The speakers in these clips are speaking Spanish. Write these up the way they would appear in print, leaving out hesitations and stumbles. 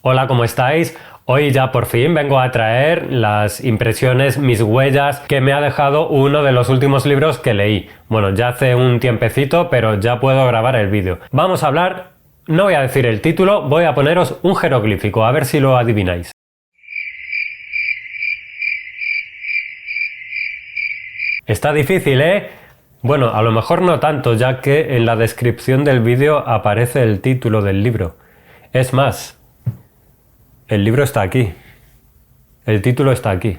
Hola, ¿cómo estáis? Hoy ya por fin vengo a traer las impresiones, mis huellas que me ha dejado uno de los últimos libros que leí. Bueno, ya hace un tiempecito, pero ya puedo grabar el vídeo. Vamos a hablar, no voy a decir el título, voy a poneros un jeroglífico, a ver si lo adivináis. Está difícil, ¿eh? Bueno, a lo mejor no tanto, ya que en la descripción del vídeo aparece el título del libro. Es más, el libro está aquí. El título está aquí.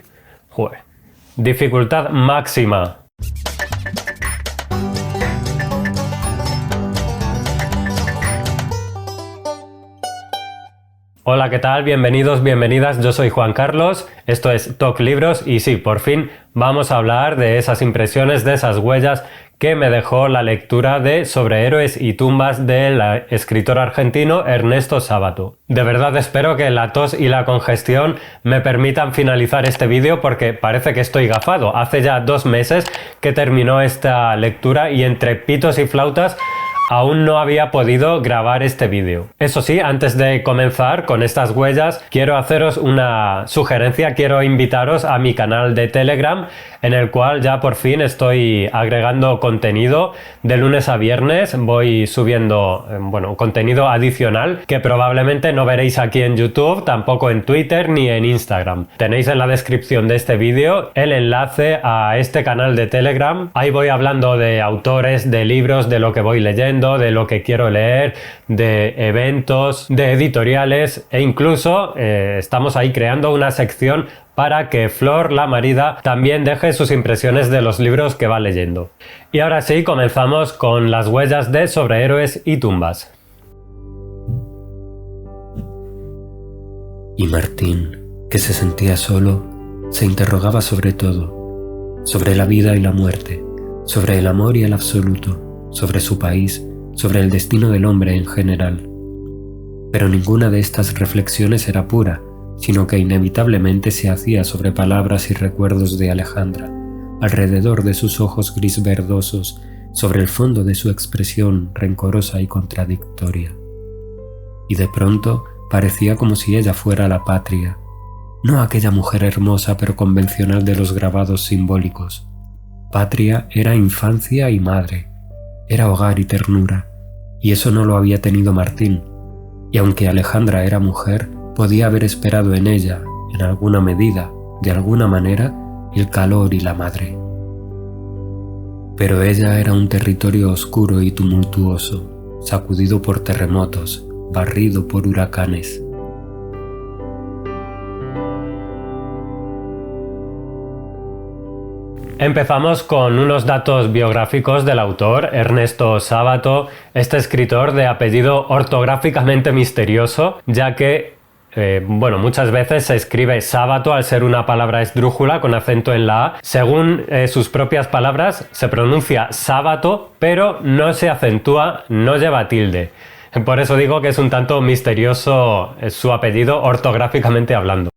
Joder. Dificultad máxima. Hola, ¿qué tal? Bienvenidos, bienvenidas. Yo soy Juan Carlos. Esto es Talk Libros y sí, por fin vamos a hablar de esas impresiones, de esas huellas que me dejó la lectura de Sobre héroes y tumbas del escritor argentino Ernesto Sábato. De verdad espero que la tos y la congestión me permitan finalizar este vídeo porque parece que estoy gafado. Hace ya 2 meses que terminó esta lectura y entre pitos y flautas aún no había podido grabar este vídeo. Eso sí, antes de comenzar con estas huellas, quiero haceros una sugerencia, quiero invitaros a mi canal de Telegram, en el cual ya por fin estoy agregando contenido de lunes a viernes, voy subiendo, contenido adicional que probablemente no veréis aquí en YouTube, tampoco en Twitter ni en Instagram. Tenéis en la descripción de este vídeo el enlace a este canal de Telegram. Ahí voy hablando de autores, de libros, de lo que voy leyendo, de lo que quiero leer, de eventos, de editoriales e incluso estamos ahí creando una sección para que Flor, la marida, también deje sus impresiones de los libros que va leyendo. Y ahora sí, comenzamos con las huellas de Sobre héroes y tumbas. Y Martín, que se sentía solo, se interrogaba sobre todo, sobre la vida y la muerte, sobre el amor y el absoluto, sobre su país, sobre el destino del hombre en general. Pero ninguna de estas reflexiones era pura, sino que inevitablemente se hacía sobre palabras y recuerdos de Alejandra, alrededor de sus ojos gris verdosos, sobre el fondo de su expresión rencorosa y contradictoria. Y de pronto parecía como si ella fuera la patria, no aquella mujer hermosa pero convencional de los grabados simbólicos. Patria era infancia y madre, era hogar y ternura, y eso no lo había tenido Martín, y aunque Alejandra era mujer, podía haber esperado en ella, en alguna medida, de alguna manera, el calor y la madre. Pero ella era un territorio oscuro y tumultuoso, sacudido por terremotos, barrido por huracanes. Empezamos con unos datos biográficos del autor, Ernesto Sábato, este escritor de apellido ortográficamente misterioso, ya que muchas veces se escribe Sábato al ser una palabra esdrújula con acento en la A. Según sus propias palabras, se pronuncia Sábato, pero no se acentúa, no lleva tilde. Por eso digo que es un tanto misterioso su apellido ortográficamente hablando.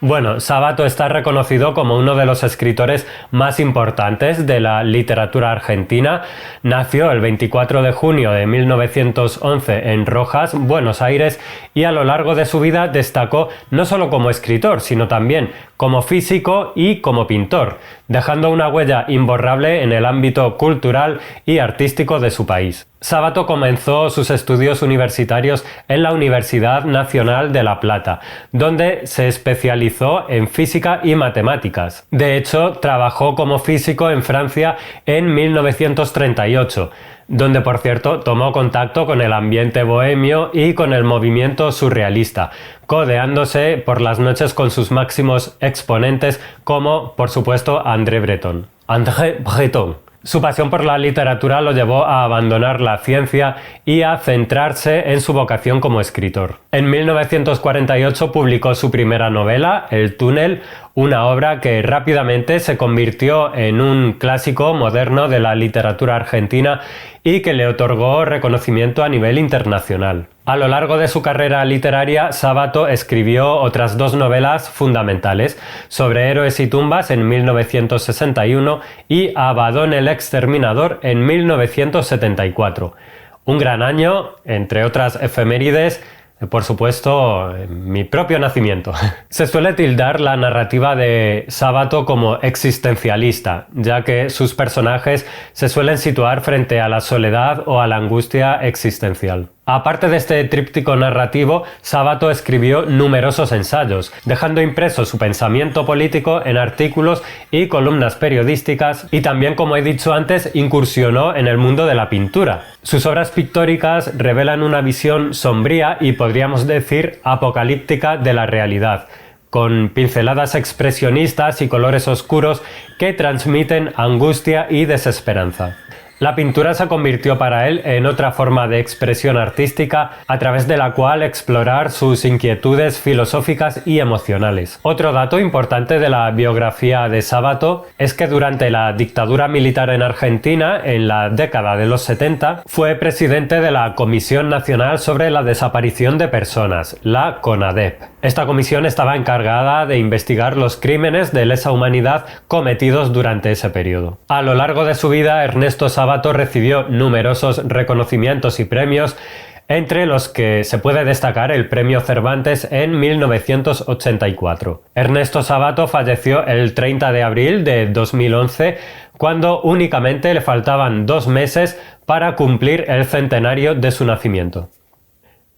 Bueno, Sábato está reconocido como uno de los escritores más importantes de la literatura argentina. Nació el 24 de junio de 1911 en Rojas, Buenos Aires, y a lo largo de su vida destacó no solo como escritor, sino también como físico y como pintor, dejando una huella imborrable en el ámbito cultural y artístico de su país. Sábato comenzó sus estudios universitarios en la Universidad Nacional de La Plata, donde se especializó en física y matemáticas. De hecho, trabajó como físico en Francia en 1938, donde por cierto tomó contacto con el ambiente bohemio y con el movimiento surrealista, codeándose por las noches con sus máximos exponentes como, por supuesto, André Breton. Su pasión por la literatura lo llevó a abandonar la ciencia y a centrarse en su vocación como escritor. En 1948 publicó su primera novela, El túnel, una obra que rápidamente se convirtió en un clásico moderno de la literatura argentina y que le otorgó reconocimiento a nivel internacional. A lo largo de su carrera literaria, Sábato escribió otras 2 novelas fundamentales, Sobre héroes y tumbas en 1961 y Abadón el exterminador en 1974. Un gran año, entre otras efemérides, por supuesto, mi propio nacimiento. Se suele tildar la narrativa de Sábato como existencialista, ya que sus personajes se suelen situar frente a la soledad o a la angustia existencial. Aparte de este tríptico narrativo, Sábato escribió numerosos ensayos, dejando impreso su pensamiento político en artículos y columnas periodísticas, y también, como he dicho antes, incursionó en el mundo de la pintura. Sus obras pictóricas revelan una visión sombría y, podríamos decir, apocalíptica de la realidad, con pinceladas expresionistas y colores oscuros que transmiten angustia y desesperanza. La pintura se convirtió para él en otra forma de expresión artística a través de la cual explorar sus inquietudes filosóficas y emocionales. Otro dato importante de la biografía de Sábato es que durante la dictadura militar en Argentina, en la década de los 70, fue presidente de la Comisión Nacional sobre la Desaparición de Personas, la CONADEP. Esta comisión estaba encargada de investigar los crímenes de lesa humanidad cometidos durante ese periodo. A lo largo de su vida, Ernesto Sábato recibió numerosos reconocimientos y premios, entre los que se puede destacar el Premio Cervantes en 1984. Ernesto Sábato falleció el 30 de abril de 2011, cuando únicamente le faltaban 2 meses para cumplir el centenario de su nacimiento.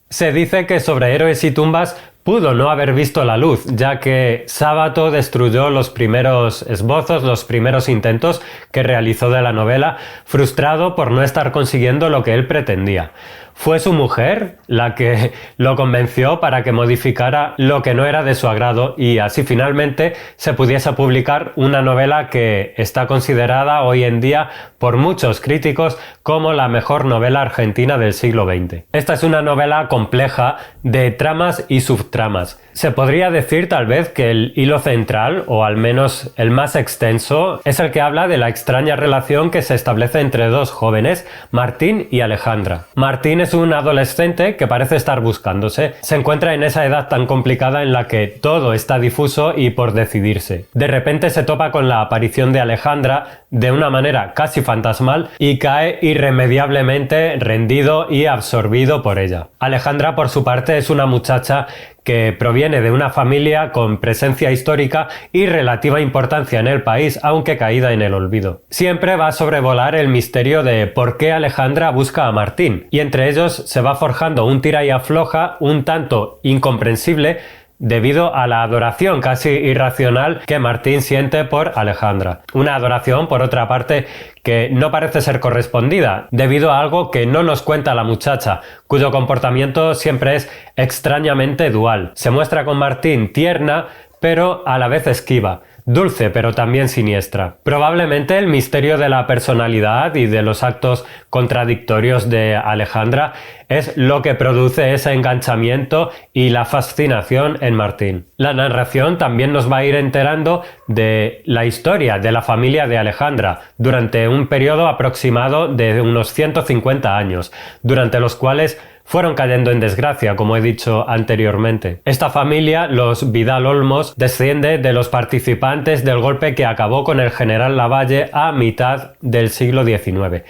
Se dice que sobre Héroes y tumbas pudo no haber visto la luz, ya que Sábato destruyó los primeros esbozos, los primeros intentos que realizó de la novela, frustrado por no estar consiguiendo lo que él pretendía. Fue su mujer la que lo convenció para que modificara lo que no era de su agrado y así finalmente se pudiese publicar una novela que está considerada hoy en día por muchos críticos como la mejor novela argentina del siglo XX. Esta es una novela compleja de tramas y subtramas. Se podría decir tal vez que el hilo central, o al menos el más extenso, es el que habla de la extraña relación que se establece entre 2 jóvenes, Martín y Alejandra. Martín es un adolescente que parece estar buscándose. Se encuentra en esa edad tan complicada en la que todo está difuso y por decidirse. De repente se topa con la aparición de Alejandra de una manera casi fantasmal y cae irremediablemente rendido y absorbido por ella. Alejandra, por su parte, es una muchacha que proviene de una familia con presencia histórica y relativa importancia en el país, aunque caída en el olvido. Siempre va a sobrevolar el misterio de por qué Alejandra busca a Martín, y entre ellos se va forjando un tira y afloja un tanto incomprensible debido a la adoración casi irracional que Martín siente por Alejandra. Una adoración, por otra parte, que no parece ser correspondida, debido a algo que no nos cuenta la muchacha, cuyo comportamiento siempre es extrañamente dual. Se muestra con Martín tierna, pero a la vez esquiva, dulce pero también siniestra. Probablemente el misterio de la personalidad y de los actos contradictorios de Alejandra es lo que produce ese enganchamiento y la fascinación en Martín. La narración también nos va a ir enterando de la historia de la familia de Alejandra durante un periodo aproximado de unos 150 años, durante los cuales fueron cayendo en desgracia, como he dicho anteriormente. Esta familia, los Vidal Olmos, desciende de los participantes del golpe que acabó con el general Lavalle a mitad del siglo XIX.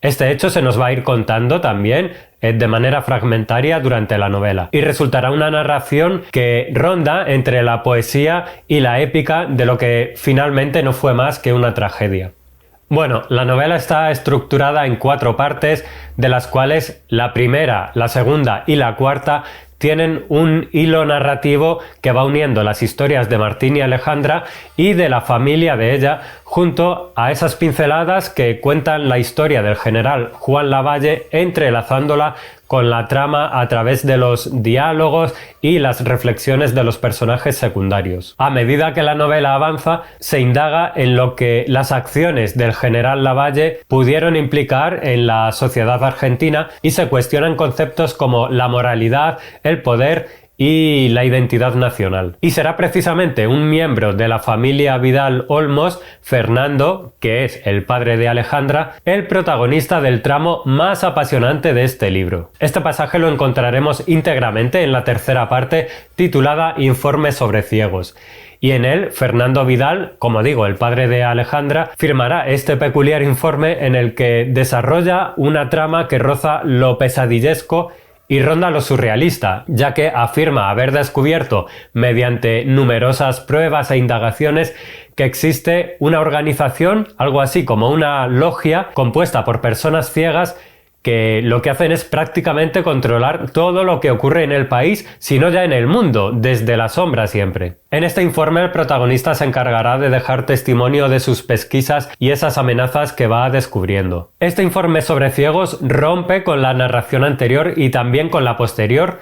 Este hecho se nos va a ir contando también de manera fragmentaria durante la novela, y resultará una narración que ronda entre la poesía y la épica de lo que finalmente no fue más que una tragedia. Bueno, la novela está estructurada en 4 partes, de las cuales la primera, la segunda y la cuarta tienen un hilo narrativo que va uniendo las historias de Martín y Alejandra y de la familia de ella, junto a esas pinceladas que cuentan la historia del general Juan Lavalle, entrelazándola con la trama a través de los diálogos y las reflexiones de los personajes secundarios. A medida que la novela avanza, se indaga en lo que las acciones del general Lavalle pudieron implicar en la sociedad argentina y se cuestionan conceptos como la moralidad, el poder y la identidad nacional. Y será precisamente un miembro de la familia Vidal Olmos, Fernando, que es el padre de Alejandra, el protagonista del tramo más apasionante de este libro. Este pasaje lo encontraremos íntegramente en la tercera parte, titulada Informe sobre ciegos. Y en él, Fernando Vidal, como digo, el padre de Alejandra, firmará este peculiar informe en el que desarrolla una trama que roza lo pesadillesco y ronda lo surrealista, ya que afirma haber descubierto, mediante numerosas pruebas e indagaciones, que existe una organización, algo así como una logia, compuesta por personas ciegas que lo que hacen es prácticamente controlar todo lo que ocurre en el país, si no ya en el mundo, desde la sombra siempre. En este informe el protagonista se encargará de dejar testimonio de sus pesquisas y esas amenazas que va descubriendo. Este informe sobre ciegos rompe con la narración anterior y también con la posterior.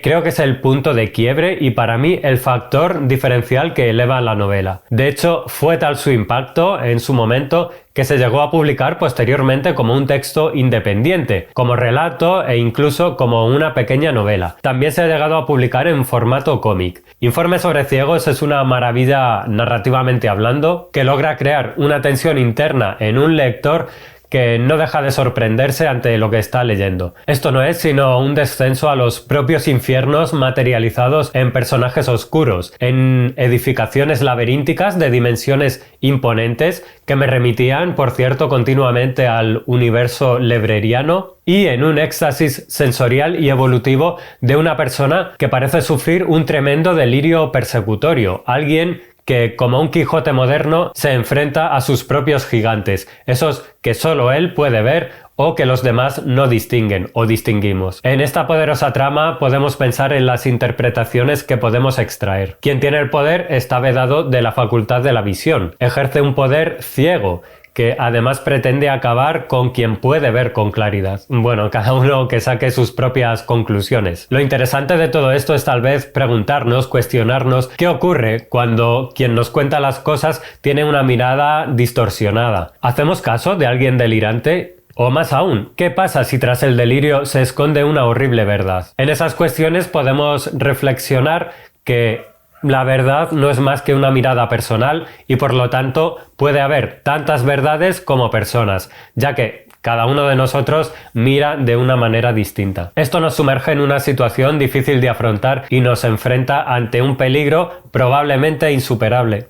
Creo que es el punto de quiebre y para mí el factor diferencial que eleva la novela. De hecho, fue tal su impacto en su momento que se llegó a publicar posteriormente como un texto independiente, como relato e incluso como una pequeña novela. También se ha llegado a publicar en formato cómic. Informe sobre ciegos es una maravilla narrativamente hablando que logra crear una tensión interna en un lector que no deja de sorprenderse ante lo que está leyendo. Esto no es sino un descenso a los propios infiernos materializados en personajes oscuros, en edificaciones laberínticas de dimensiones imponentes que me remitían, por cierto, continuamente al universo lebreriano, y en un éxtasis sensorial y evolutivo de una persona que parece sufrir un tremendo delirio persecutorio, alguien que, como un Quijote moderno, se enfrenta a sus propios gigantes, esos que solo él puede ver o que los demás no distinguen o distinguimos. En esta poderosa trama podemos pensar en las interpretaciones que podemos extraer. Quien tiene el poder está vedado de la facultad de la visión, ejerce un poder ciego, que además pretende acabar con quien puede ver con claridad. Bueno, cada uno que saque sus propias conclusiones. Lo interesante de todo esto es tal vez preguntarnos, cuestionarnos qué ocurre cuando quien nos cuenta las cosas tiene una mirada distorsionada. ¿Hacemos caso de alguien delirante? O más aún, ¿qué pasa si tras el delirio se esconde una horrible verdad? En esas cuestiones podemos reflexionar que la verdad no es más que una mirada personal y por lo tanto puede haber tantas verdades como personas, ya que cada uno de nosotros mira de una manera distinta. Esto nos sumerge en una situación difícil de afrontar y nos enfrenta ante un peligro probablemente insuperable.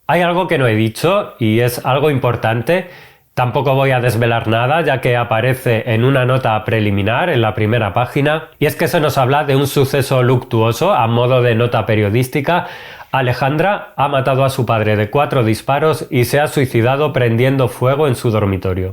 Hay algo que no he dicho y es algo importante. Tampoco voy a desvelar nada, ya que aparece en una nota preliminar en la primera página, y es que se nos habla de un suceso luctuoso a modo de nota periodística. Alejandra ha matado a su padre de 4 disparos y se ha suicidado prendiendo fuego en su dormitorio.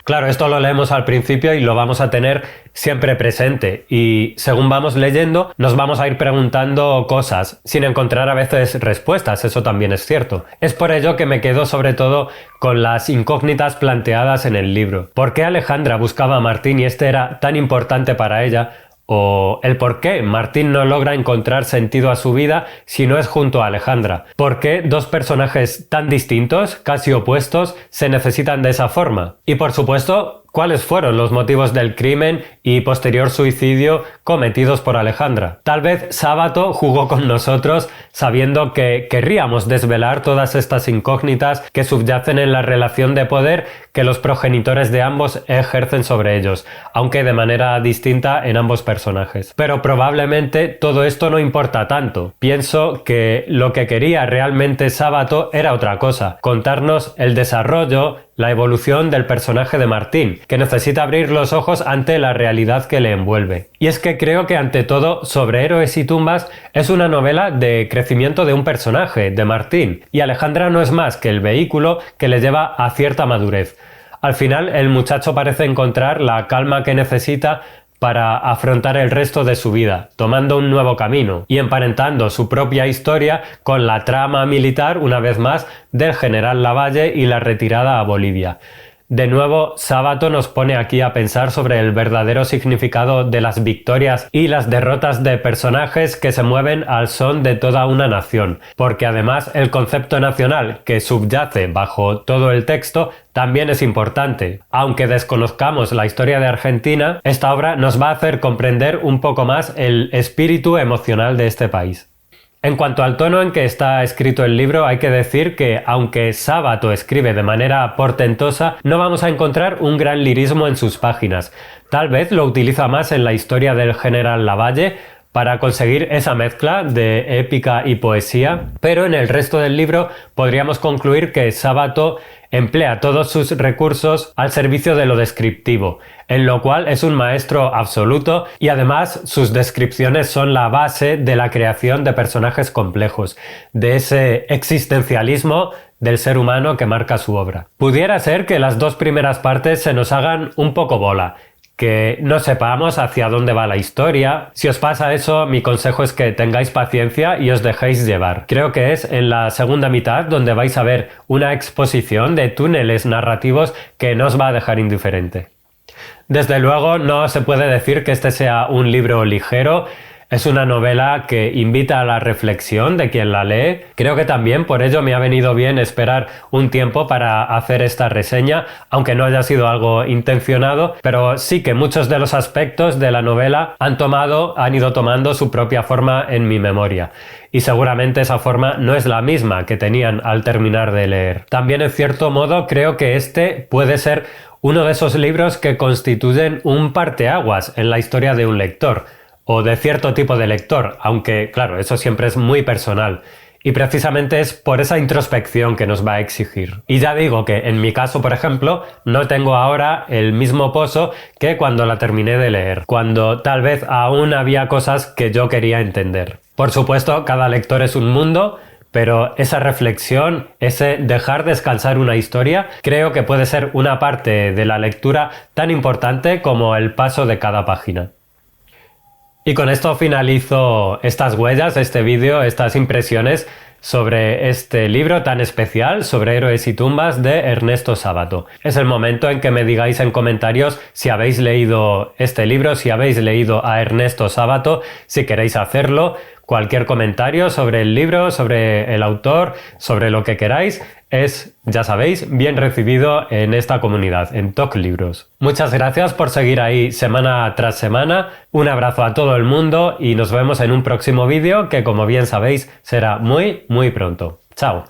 Claro, esto lo leemos al principio y lo vamos a tener siempre presente y según vamos leyendo nos vamos a ir preguntando cosas sin encontrar a veces respuestas, eso también es cierto. Es por ello que me quedo sobre todo con las incógnitas planteadas en el libro. ¿Por qué Alejandra buscaba a Martín y este era tan importante para ella? O el por qué Martín no logra encontrar sentido a su vida si no es junto a Alejandra. ¿Por qué dos personajes tan distintos, casi opuestos, se necesitan de esa forma? Y por supuesto, ¿cuáles fueron los motivos del crimen y posterior suicidio cometidos por Alejandra? Tal vez Sábato jugó con nosotros sabiendo que querríamos desvelar todas estas incógnitas que subyacen en la relación de poder que los progenitores de ambos ejercen sobre ellos, aunque de manera distinta en ambos personajes. Pero probablemente todo esto no importa tanto. Pienso que lo que quería realmente Sábato era otra cosa, contarnos el desarrollo, la evolución del personaje de Martín, que necesita abrir los ojos ante la realidad que le envuelve. Y es que creo que ante todo, Sobre héroes y tumbas es una novela de crecimiento de un personaje, de Martín, y Alejandra no es más que el vehículo que le lleva a cierta madurez. Al final, el muchacho parece encontrar la calma que necesita para afrontar el resto de su vida, tomando un nuevo camino y emparentando su propia historia con la trama militar, una vez más, del general Lavalle y la retirada a Bolivia. De nuevo, Sábato nos pone aquí a pensar sobre el verdadero significado de las victorias y las derrotas de personajes que se mueven al son de toda una nación, porque además el concepto nacional que subyace bajo todo el texto también es importante. Aunque desconozcamos la historia de Argentina, esta obra nos va a hacer comprender un poco más el espíritu emocional de este país. En cuanto al tono en que está escrito el libro, hay que decir que, aunque Sábato escribe de manera portentosa, no vamos a encontrar un gran lirismo en sus páginas. Tal vez lo utiliza más en la historia del general Lavalle, para conseguir esa mezcla de épica y poesía, pero en el resto del libro podríamos concluir que Sábato emplea todos sus recursos al servicio de lo descriptivo, en lo cual es un maestro absoluto y además sus descripciones son la base de la creación de personajes complejos, de ese existencialismo del ser humano que marca su obra. Pudiera ser que las dos primeras partes se nos hagan un poco bola, que no sepamos hacia dónde va la historia. Si os pasa eso, mi consejo es que tengáis paciencia y os dejéis llevar. Creo que es en la segunda mitad donde vais a ver una exposición de túneles narrativos que no os va a dejar indiferente. Desde luego no se puede decir que este sea un libro ligero. Es una novela que invita a la reflexión de quien la lee. Creo que también por ello me ha venido bien esperar un tiempo para hacer esta reseña, aunque no haya sido algo intencionado, pero sí que muchos de los aspectos de la novela han ido tomando su propia forma en mi memoria. Y seguramente esa forma no es la misma que tenían al terminar de leer. También en cierto modo creo que este puede ser uno de esos libros que constituyen un parteaguas en la historia de un lector, o de cierto tipo de lector, aunque claro, eso siempre es muy personal. Y precisamente es por esa introspección que nos va a exigir. Y ya digo que en mi caso, por ejemplo, no tengo ahora el mismo pozo que cuando la terminé de leer, cuando tal vez aún había cosas que yo quería entender. Por supuesto, cada lector es un mundo, pero esa reflexión, ese dejar descansar una historia, creo que puede ser una parte de la lectura tan importante como el paso de cada página. Y con esto finalizo estas huellas, este vídeo, estas impresiones sobre este libro tan especial, sobre Héroes y Tumbas, de Ernesto Sábato. Es el momento en que me digáis en comentarios si habéis leído este libro, si habéis leído a Ernesto Sábato, si queréis hacerlo. Cualquier comentario sobre el libro, sobre el autor, sobre lo que queráis, es, ya sabéis, bien recibido en esta comunidad, en TOC Libros. Muchas gracias por seguir ahí semana tras semana. Un abrazo a todo el mundo y nos vemos en un próximo vídeo que, como bien sabéis, será muy pronto. ¡Chao!